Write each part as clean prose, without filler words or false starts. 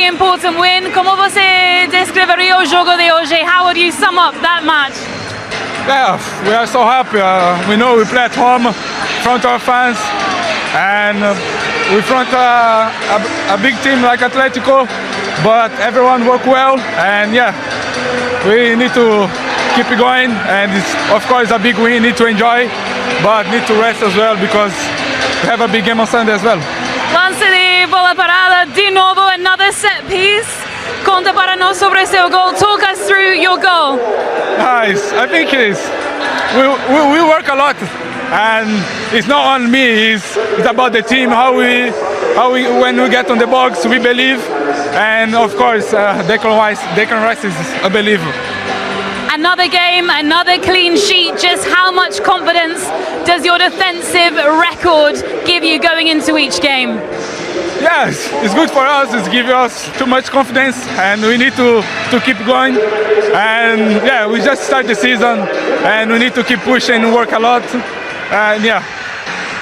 very important win. Como você descreveria o jogo de hoje? How would you sum up that match? Yeah, we are so happy. We know we play at home, in front of our fans, and we front a big team like Atletico, but everyone work well, and yeah, we need to keep it going, and it's of course a big win, need to enjoy, but need to rest as well because we have a big game on Sunday as well. Lance de bola parada, de novo, another set piece. Conta para nós sobre seu gol. Talk us through your goal. Nice. I think it is. We work a lot, and it's not on me. It's about the team. How we when we get on the box, we believe, and of course, Declan Rice is a believer. Another game, another clean sheet. Just how much confidence does your defensive record give you going into each game? Yes, it's good for us. It's giving us too much confidence, and we need to keep going. And yeah, we just start the season, and we need to keep pushing and work a lot. And yeah.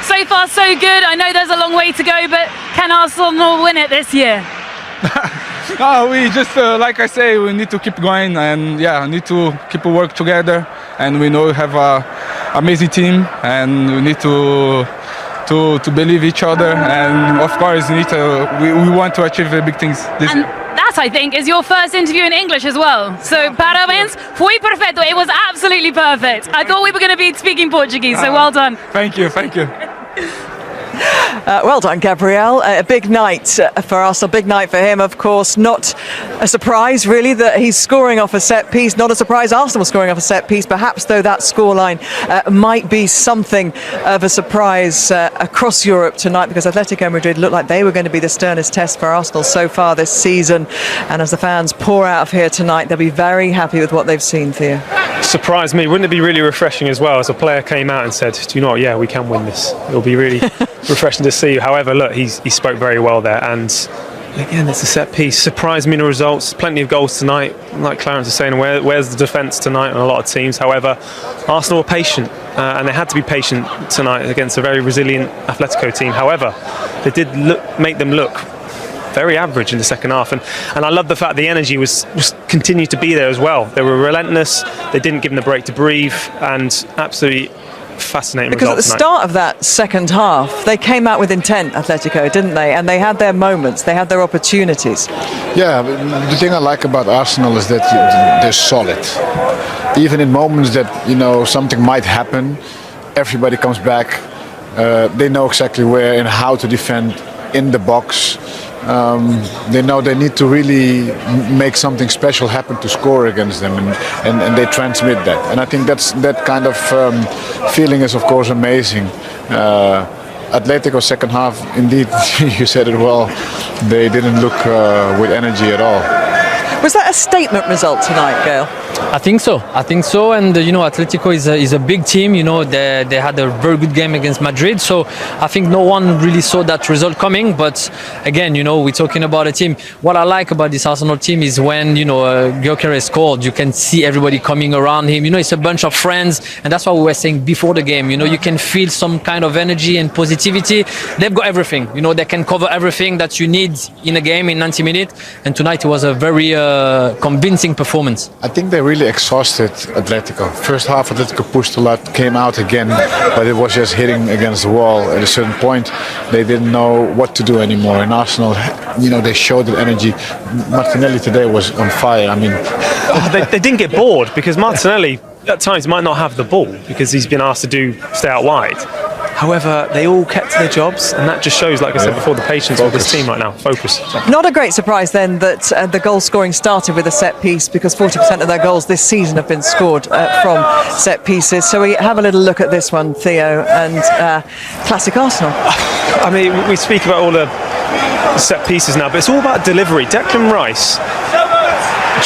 So far, so good. I know there's a long way to go, but can Arsenal win it this year? No, we just like I say, we need to keep going, and yeah, need to keep work together. And we know we have a amazing team, and we need to believe each other, and of course we want to achieve big things this year. That, I think, is your first interview in English as well. So, parabéns. Fue perfecto. It was absolutely perfect. I thought we were going to be speaking Portuguese, so well done. Thank you. Well done, Gabriel. A big night for Arsenal, big night for him, of course. Not a surprise, really, that he's scoring off a set piece. Not a surprise Arsenal scoring off a set piece. Perhaps, though, that scoreline might be something of a surprise across Europe tonight, because Atletico Madrid looked like they were going to be the sternest test for Arsenal so far this season. And as the fans pour out of here tonight, they'll be very happy with what they've seen, Theo. Surprised me. Wouldn't it be really refreshing as well as a player came out and said, do you know what, yeah, we can win this. It'll be really refreshing to see. However, look, he spoke very well there, and again, it's a set piece. Surprised me in the results. Plenty of goals tonight. Like Clarence is saying, where's the defence tonight on a lot of teams? However, Arsenal were patient, and they had to be patient tonight against a very resilient Atletico team. However, they did make them look very average in the second half, and I love the fact the energy was just continued to be there as well. They were relentless. They didn't give them the break to breathe, and absolutely fascinating because results at the tonight. start of that second half, they came out with intent, Atletico, didn't they? And they had their moments, they had their opportunities. Yeah, the thing I like about Arsenal is that they're solid. Even in moments that, you know, something might happen, everybody comes back. They know exactly where and how to defend in the box. They know they need to really make something special happen to score against them, and they transmit that. And I think that kind of feeling is, of course, amazing. Atletico second half, indeed, you said it well, they didn't look with energy at all. Was that a statement result tonight, Gail? I think so, and you know, Atletico is a big team. You know, they had a very good game against Madrid, so I think no one really saw that result coming. But again, you know, we're talking about a team. What I like about this Arsenal team is when, you know, Gyökeres scored, you can see everybody coming around him. You know, it's a bunch of friends, and that's what we were saying before the game. You know, you can feel some kind of energy and positivity. They've got everything. You know, they can cover everything that you need in a game in 90 minutes. And tonight it was a very convincing performance. I think they really exhausted Atletico. First half, Atletico pushed a lot, came out again, but it was just hitting against the wall. At a certain point, they didn't know what to do anymore. And Arsenal, you know, they showed the energy. Martinelli today was on fire. I mean, they didn't get bored, because Martinelli at times might not have the ball because he's been asked to stay out wide. However, they all kept to their jobs, and that just shows, like I said before, the patience of this team right now. Focus. Not a great surprise then that the goal scoring started with a set piece, because 40% of their goals this season have been scored from set pieces. So we have a little look at this one, Theo, and classic Arsenal. I mean, we speak about all the set pieces now, but it's all about delivery. Declan Rice,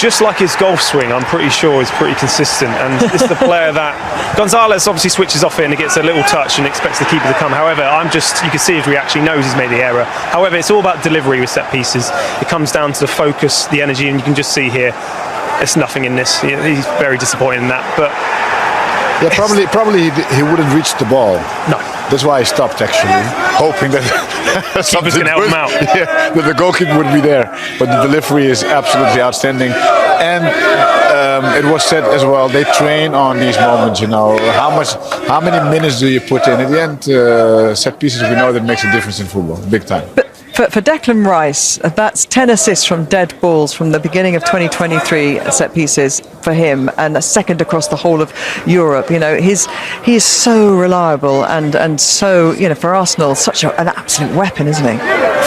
just like his golf swing, I'm pretty sure is pretty consistent, and it's the player that Gonzalez obviously switches off it and he gets a little touch and expects the keeper to come. However, you can see his reaction, he knows he's made the error. However, it's all about delivery with set pieces. It comes down to the focus, the energy, and you can just see here, there's nothing in this. He's very disappointed in that, but yeah, probably he wouldn't reach the ball. No. That's why I stopped actually, hoping that something gonna help him out. Yeah, that the goalkeeper would be there. But the delivery is absolutely outstanding, and it was said as well. They train on these moments. You know, how many minutes do you put in? At the end, set pieces, we know that makes a difference in football, big time. For Declan Rice, that's 10 assists from dead balls from the beginning of 2023 set pieces for him, and a second across the whole of Europe. You know, he is so reliable and so, you know, for Arsenal, such an absolute weapon, isn't he?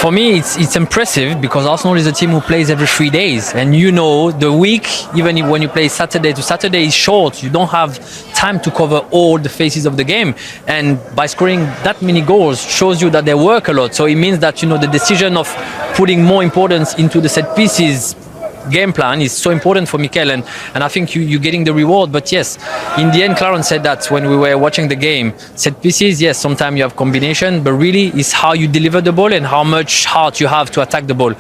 For me, it's impressive because Arsenal is a team who plays every 3 days, and you know the week, even when you play Saturday to Saturday, is short. You don't have time to cover all the phases of the game, and by scoring that many goals shows you that they work a lot. So it means that, you know, the decision of putting more importance into the set pieces game plan is so important for Mikel, and I think you're getting the reward. But yes, in the end, Clarence said that when we were watching the game, set pieces, yes, sometimes you have combination, but really it's how you deliver the ball and how much heart you have to attack the ball.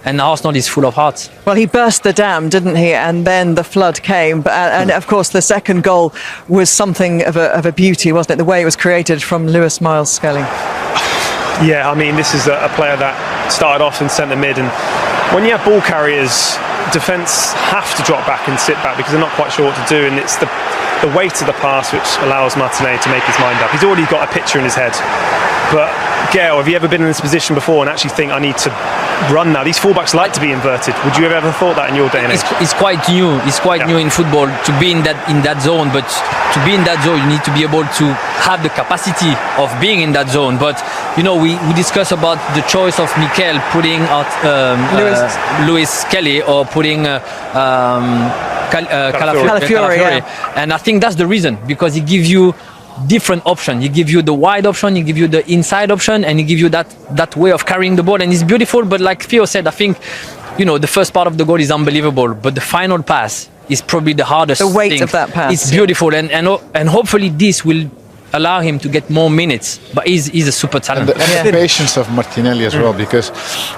And Arsenal is full of heart. Well, he burst the dam, didn't he? And then the flood came. And of course, the second goal was something of a beauty, wasn't it? The way it was created from Lewis Miles Skelly. Yeah, I mean, this is a player that started off in centre mid, and when you have ball carriers, defence have to drop back and sit back because they're not quite sure what to do, and it's the weight of the pass which allows Martinelli to make his mind up. He's already got a picture in his head. But Gail, have you ever been in this position before and actually think, I need to run now? These fullbacks like to be inverted. Would you have ever thought that in your day and age? It's quite new. It's quite new in football to be in that zone. But to be in that zone, you need to be able to have the capacity of being in that zone. But you know, we discuss about the choice of Mikel putting out Lewis Kelly or putting Calafiori, yeah. And I think that's the reason, because he gives you different option. He give you the wide option, he give you the inside option, and he give you that way of carrying the ball, and it's beautiful. But like Theo said, I think, you know, the first part of the goal is unbelievable, but the final pass is probably the hardest thing. The weight of that pass. It's beautiful, and hopefully this will allow him to get more minutes, but he's a super talent. And the patience of Martinelli as well, because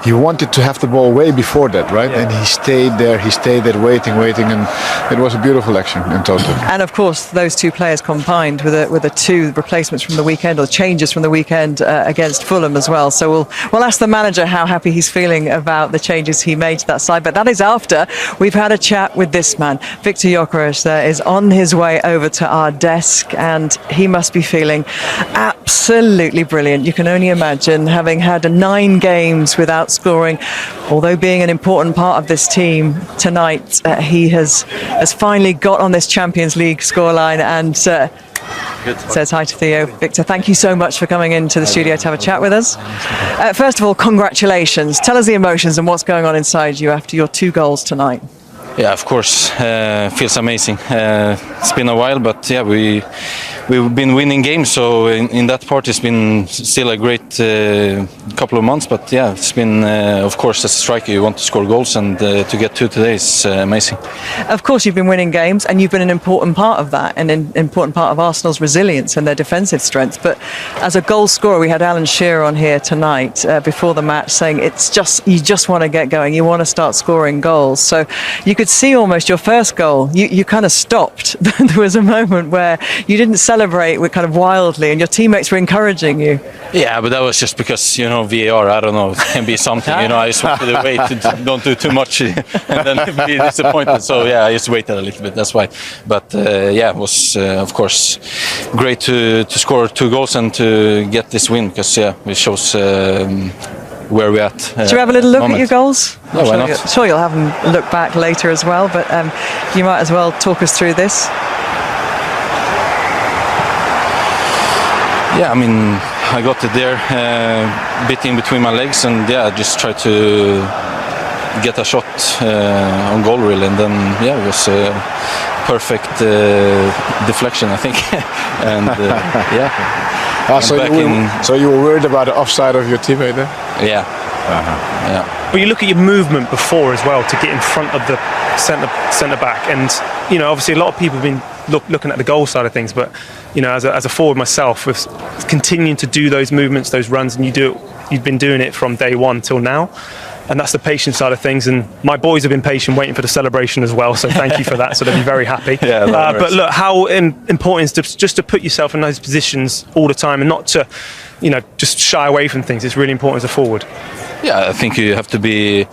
he wanted to have the ball way before that, right? And he stayed there, waiting, and it was a beautiful action in total. And of course, those two players combined with the two replacements from the weekend, or changes from the weekend against Fulham as well. So we'll ask the manager how happy he's feeling about the changes he made to that side. But that is after we've had a chat with this man. Viktor Gyökeres is on his way over to our desk, and he must be feeling absolutely brilliant. You can only imagine, having had 9 games without scoring, although being an important part of this team tonight, he has finally got on this Champions League scoreline and says hi to Theo. Viktor, thank you so much for coming into the studio to have a chat with us. First of all, congratulations. Tell us the emotions and what's going on inside you after your 2 goals tonight. Yeah, of course, feels amazing. It's been a while, but yeah, we've been winning games, so in that part it's been still a great couple of months. But yeah, it's been, of course, as a striker you want to score goals, and to get 2 today is amazing. Of course, you've been winning games, and you've been an important part of that, and an important part of Arsenal's resilience and their defensive strength. But as a goal scorer, we had Alan Shearer on here tonight before the match saying you just want to get going, you want to start scoring goals. So you could see almost your first goal, you kind of stopped. There was a moment where you didn't celebrate with kind of wildly, and your teammates were encouraging you. Yeah, but that was just because, you know, VAR, I don't know, it can be something, you know, I just wanted to wait to don't do too much and then be disappointed. So yeah, I just waited a little bit, that's why. But yeah, it was of course great to score 2 goals and to get this win, because yeah, it shows where we're at. Do you have a little look at your goals? Yeah, why not? I'm sure you'll have them look back later as well, but you might as well talk us through this. Yeah, I mean, I got it there, bit in between my legs, and yeah, I just tried to get a shot on goal really, and then yeah, it was a perfect deflection, I think. And yeah. So you were worried about the offside of your teammate there? Yeah. Yeah. But you look at your movement before as well to get in front of the centre back, and you know, obviously a lot of people have been looking at the goal side of things, but you know, as a forward myself, with continuing to do those movements, those runs, and you've been doing it from day one till now. and that's the patient side of things. And my boys have been patient, waiting for the celebration as well. So thank you for that. So they'll be very happy. But look, how important is just to put yourself in those positions all the time, and not to, just shy away from things. It's really important as a forward. Yeah, I think you have to be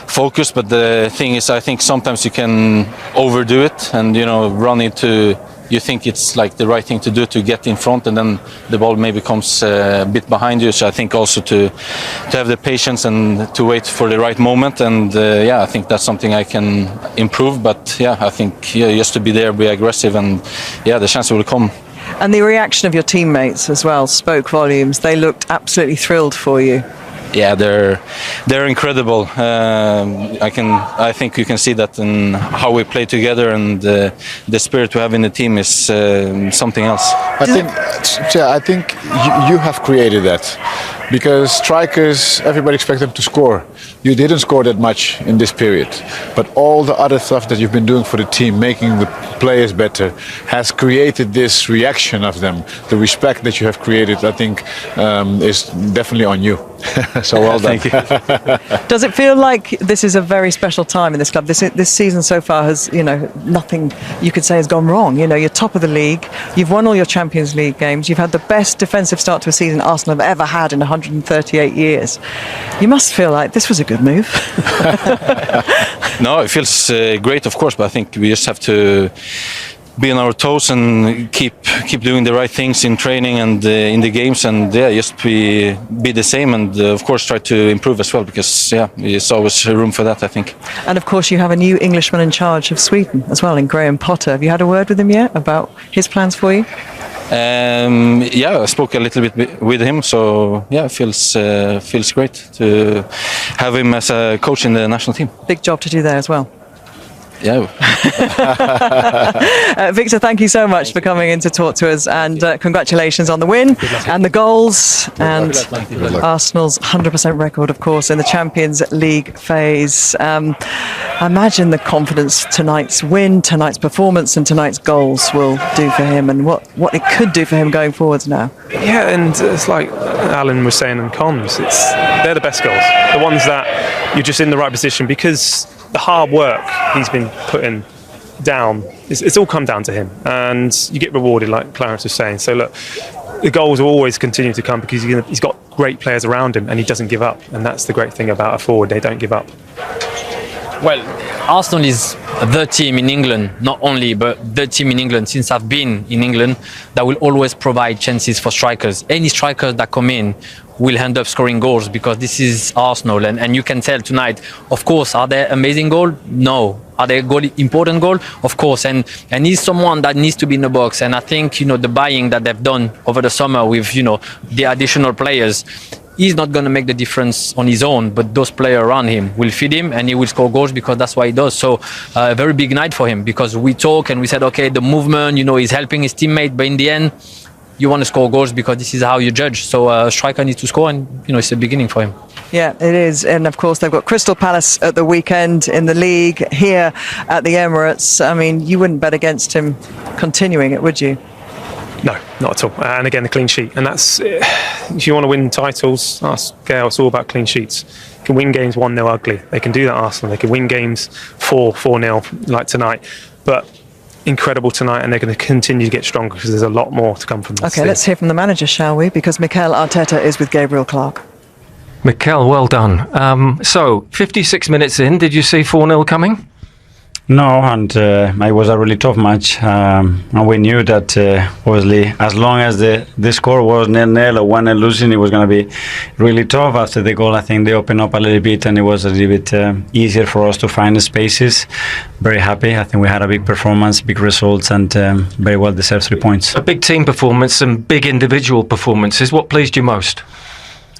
focused, but the thing is, I think sometimes you can overdo it and run into. You think it's like the right thing to do to get in front, and then the ball maybe comes a bit behind you. So I think also to have the patience and to wait for the right moment. And I think that's something I can improve. But I think just to be there, be aggressive, and the chance will come. And the reaction of your teammates as well spoke volumes. They looked absolutely thrilled for you. Yeah, they're incredible. I think you can see that in how we play together, and the spirit we have in the team is something else. I think you have created that, because strikers, everybody expects them to score. You didn't score that much in this period, but all the other stuff that you've been doing for the team, making the players better, has created this reaction of them. The respect that you have created, I think, is definitely on you. So well done. Thank you. Does it feel like this is a very special time in this club? This season so far has, nothing you could say has gone wrong. You're top of the league. You've won all your Champions League games. You've had the best defensive start to a season Arsenal have ever had in 138 years. You must feel like this was a good move. No, it feels great, of course, but I think we just have to be on our toes and keep doing the right things in training and in the games, and just be the same, and of course try to improve as well, because there's always room for that, I think. And of course you have a new Englishman in charge of Sweden as well, in Graham Potter. Have you had a word with him yet about his plans for you? I spoke a little bit with him, so it feels great to have him as a coach in the national team. Big job to do there as well. Yeah. Viktor, thank you so much for coming in to talk to us, and congratulations on the win and the goals, and Arsenal's 100% record, of course, in the Champions League phase. I imagine the confidence tonight's win, tonight's performance and tonight's goals will do for him, and what it could do for him going forwards now. Yeah, and it's like Alan was saying in comms, they're the best goals, the ones that you're just in the right position, because the hard work he's been putting down, it's all come down to him, and you get rewarded, like Clarence was saying. So look, the goals will always continue to come because he's got great players around him, and he doesn't give up, and that's the great thing about a forward, they don't give up. Well, Arsenal is the team in England, not only, but the team in England, since I've been in England, that will always provide chances for strikers. Any strikers that come in will end up scoring goals, because this is Arsenal, and you can tell tonight. Of course, are there amazing goals? No. Are there important goals? Of course, and he's someone that needs to be in the box, and I think the buying that they've done over the summer with the additional players, he's not going to make the difference on his own, but those players around him will feed him, and he will score goals, because that's what he does. So a very big night for him, because we talk and we said, okay, the movement, he's helping his teammate, but in the end, you want to score goals, because this is how you judge. So striker needs to score, and it's the beginning for him. Yeah, it is. And of course, they've got Crystal Palace at the weekend in the league here at the Emirates. I mean, you wouldn't bet against him continuing it, would you? No, not at all. And again, the clean sheet. And that's, if you want to win titles, ask Gail, it's all about clean sheets. They can win games 1-0 ugly. They can do that, Arsenal. They can win games 4-0 like tonight. But incredible tonight, and they're going to continue to get stronger, because there's a lot more to come from this. Okay, let's hear from the manager, shall we? Because Mikel Arteta is with Gabriel Clark. Mikel, well done. So, 56 minutes in, did you see 4-0 coming? No, and it was a really tough match. And we knew that, obviously, as long as the score was 0-0 or 1-0 losing, it was going to be really tough. After the goal, I think they opened up a little bit, and it was a little bit easier for us to find the spaces. Very happy. I think we had a big performance, big results, and very well deserved 3 points. A big team performance and big individual performances. What pleased you most?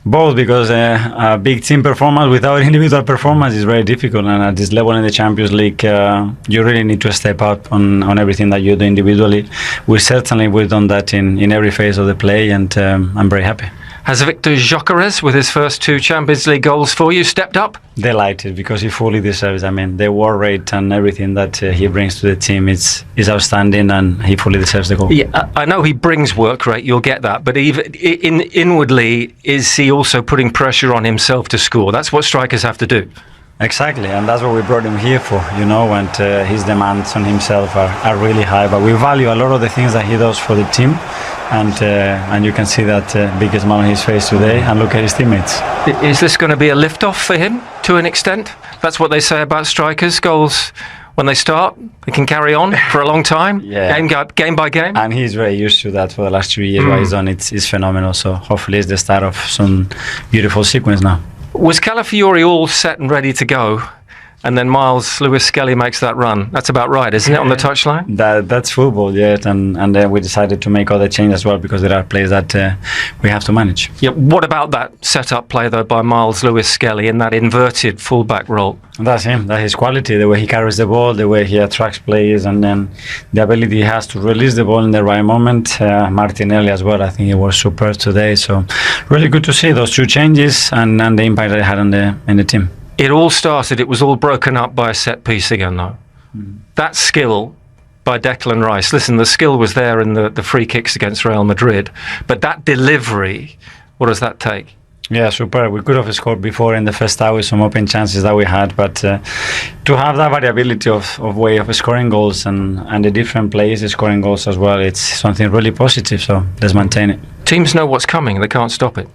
Both, because a big team performance without individual performance is very difficult, and at this level in the Champions League, you really need to step up on everything that you do individually. We've done that in every phase of the play, and I'm very happy. Has Viktor Gyökeres, with his first 2 Champions League goals for you, stepped up? Delighted, because he fully deserves. I mean, the war rate and everything that he brings to the team is outstanding, and he fully deserves the goal. Yeah, I know he brings work rate, you'll get that, but even inwardly, is he also putting pressure on himself to score? That's what strikers have to do. Exactly, and that's what we brought him here for, you know, and his demands on himself are really high, but we value a lot of the things that he does for the team, and you can see that big smile on his face today, and look at his teammates. Is this going to be a lift-off for him, to an extent? That's what they say about strikers, goals. When they start, they can carry on for a long time, game by game. And he's very used to that for the last 3 years. What he's done, it's phenomenal, so hopefully it's the start of some beautiful sequence now. Was Calafiori all set and ready to go, and then Miles Lewis-Skelly makes that run? That's about right, isn't it, on the touchline? That's football, yeah, and then we decided to make other changes as well, because there are players that we have to manage. Yeah. What about that set-up play, though, by Miles Lewis-Skelly in that inverted fullback role? That's him, that's his quality, the way he carries the ball, the way he attracts players, and then the ability he has to release the ball in the right moment. Martinelli as well, I think he was superb today, so really good to see those 2 changes and the impact that it had in the team. It all started, it was all broken up by a set piece again, though. That skill by Declan Rice, listen, the skill was there in the free kicks against Real Madrid, but that delivery, what does that take? Yeah, super. We could have scored before in the first half with some open chances that we had, but to have that variability of way of scoring goals and the different players scoring goals as well, it's something really positive, so let's maintain it. Teams know what's coming, they can't stop it.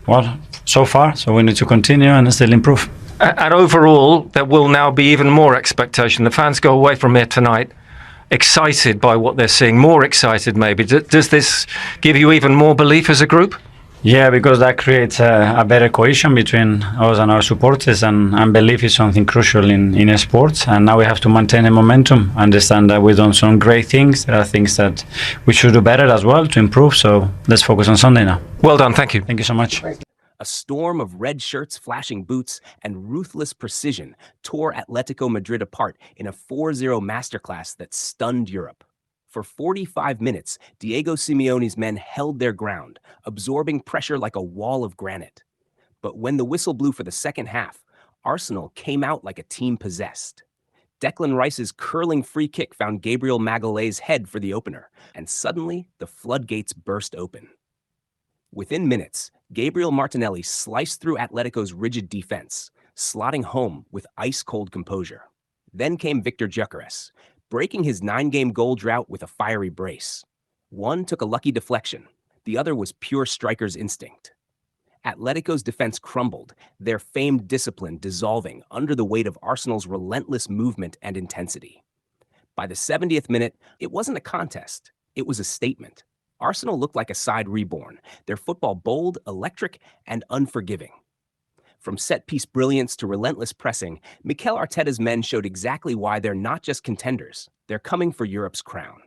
Well, so far, so we need to continue and still improve. And overall, there will now be even more expectation. The fans go away from here tonight excited by what they're seeing, more excited maybe. Does this give you even more belief as a group? Yeah, because that creates a better cohesion between us and our supporters, and belief is something crucial in sports. And now we have to maintain the momentum, understand that we've done some great things. There are things that we should do better as well to improve. So let's focus on Sunday now. Well done, thank you. Thank you so much. A storm of red shirts, flashing boots, and ruthless precision tore Atletico Madrid apart in a 4-0 masterclass that stunned Europe. For 45 minutes, Diego Simeone's men held their ground, absorbing pressure like a wall of granite. But when the whistle blew for the second half, Arsenal came out like a team possessed. Declan Rice's curling free kick found Gabriel Magalhães' head for the opener, and suddenly the floodgates burst open. Within minutes, Gabriel Martinelli sliced through Atletico's rigid defense, slotting home with ice-cold composure. Then came Viktor Gyökeres, breaking his 9-game goal drought with a fiery brace. One took a lucky deflection, the other was pure striker's instinct. Atletico's defense crumbled, their famed discipline dissolving under the weight of Arsenal's relentless movement and intensity. By the 70th minute, it wasn't a contest, it was a statement. Arsenal looked like a side reborn, their football bold, electric, and unforgiving. From set-piece brilliance to relentless pressing, Mikel Arteta's men showed exactly why they're not just contenders, they're coming for Europe's crown.